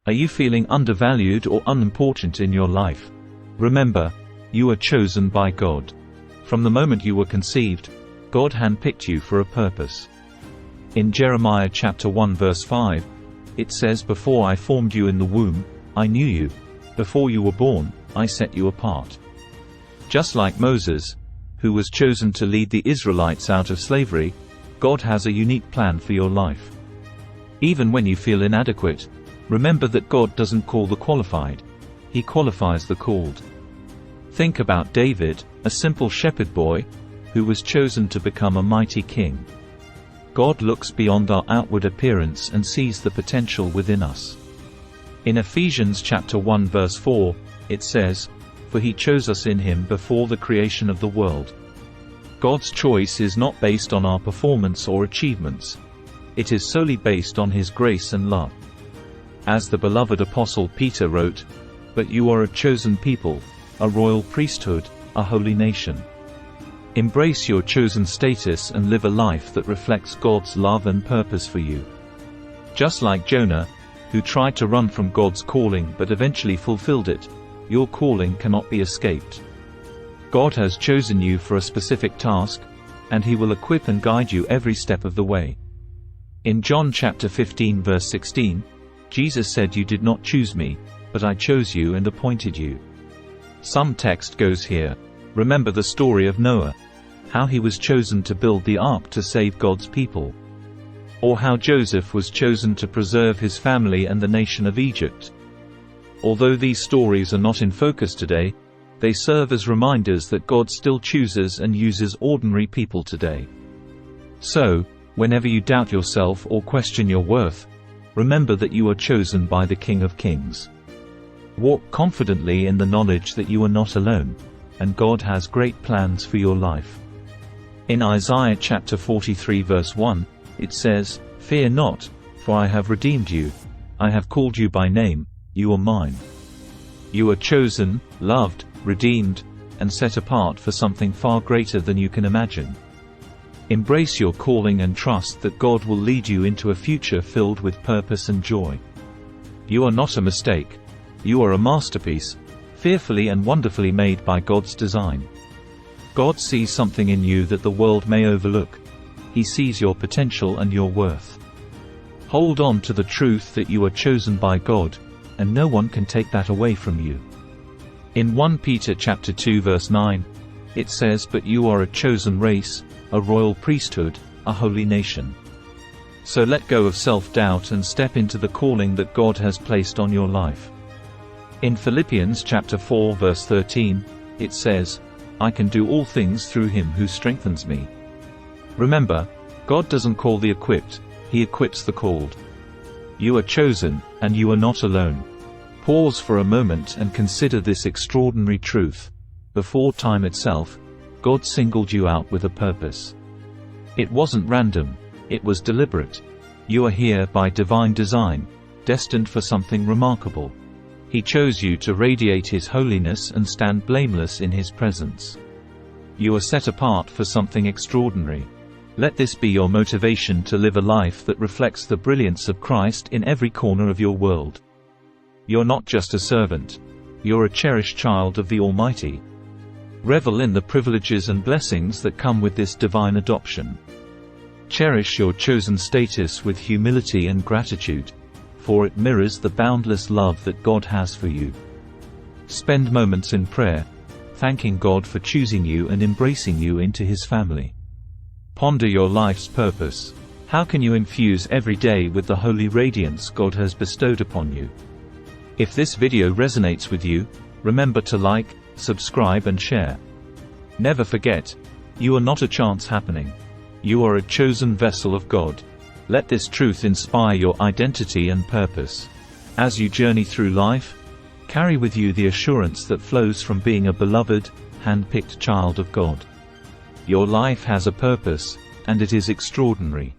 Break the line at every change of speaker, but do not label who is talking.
Are you feeling undervalued or unimportant in your life? Remember, you are chosen by God. From the moment you were conceived, God handpicked you for a purpose. In Jeremiah chapter 1 verse 5, it says, "Before I formed you in the womb, I knew you. Before you were born, I set you apart." Just like Moses, who was chosen to lead the Israelites out of slavery, God has a unique plan for your life. Even when you feel inadequate, remember that God doesn't call the qualified. He qualifies the called. Think about David, a simple shepherd boy, who was chosen to become a mighty king. God looks beyond our outward appearance and sees the potential within us. In Ephesians chapter 1 verse 4, it says, "For he chose us in him before the creation of the world." God's choice is not based on our performance or achievements. It is solely based on his grace and love. As the beloved apostle Peter wrote, "But you are a chosen people, a royal priesthood, a holy nation." Embrace your chosen status and live a life that reflects God's love and purpose for you. Just like Jonah, who tried to run from God's calling but eventually fulfilled it, your calling cannot be escaped. God has chosen you for a specific task, and he will equip and guide you every step of the way. In John chapter 15 verse 16, Jesus said, "You did not choose me, but I chose you and appointed you." Some text goes here. Remember the story of Noah, how he was chosen to build the ark to save God's people. Or how Joseph was chosen to preserve his family and the nation of Egypt. Although these stories are not in focus today, they serve as reminders that God still chooses and uses ordinary people today. So, whenever you doubt yourself or question your worth, remember that you are chosen by the King of Kings. Walk confidently in the knowledge that you are not alone, and God has great plans for your life. In Isaiah chapter 43 verse 1, it says, "Fear not, for I have redeemed you. I have called you by name, you are mine." You are chosen, loved, redeemed, and set apart for something far greater than you can imagine. Embrace your calling and trust that God will lead you into a future filled with purpose and joy. You are not a mistake. You are a masterpiece, fearfully and wonderfully made by God's design. God sees something in you that the world may overlook. He sees your potential and your worth. Hold on to the truth that you are chosen by God, and no one can take that away from you. In 1 Peter chapter 2 verse 9, it says, "But you are a chosen race, a royal priesthood, a holy nation." So let go of self-doubt and step into the calling that God has placed on your life. In Philippians chapter 4 verse 13, it says, "I can do all things through him who strengthens me." Remember, God doesn't call the equipped, he equips the called. You are chosen, and you are not alone. Pause for a moment and consider this extraordinary truth. Before time itself, God singled you out with a purpose. It wasn't random, it was deliberate. You are here by divine design, destined for something remarkable. He chose you to radiate his holiness and stand blameless in his presence. You are set apart for something extraordinary. Let this be your motivation to live a life that reflects the brilliance of Christ in every corner of your world. You're not just a servant. You're a cherished child of the Almighty. Revel in the privileges and blessings that come with this divine adoption. Cherish your chosen status with humility and gratitude, for it mirrors the boundless love that God has for you. Spend moments in prayer, thanking God for choosing you and embracing you into his family. Ponder your life's purpose. How can you infuse every day with the holy radiance God has bestowed upon you? If this video resonates with you, remember to like, subscribe and share. Never forget, you are not a chance happening. You are a chosen vessel of God. Let this truth inspire your identity and purpose. As you journey through life, carry with you the assurance that flows from being a beloved, hand-picked child of God. Your life has a purpose, and it is extraordinary.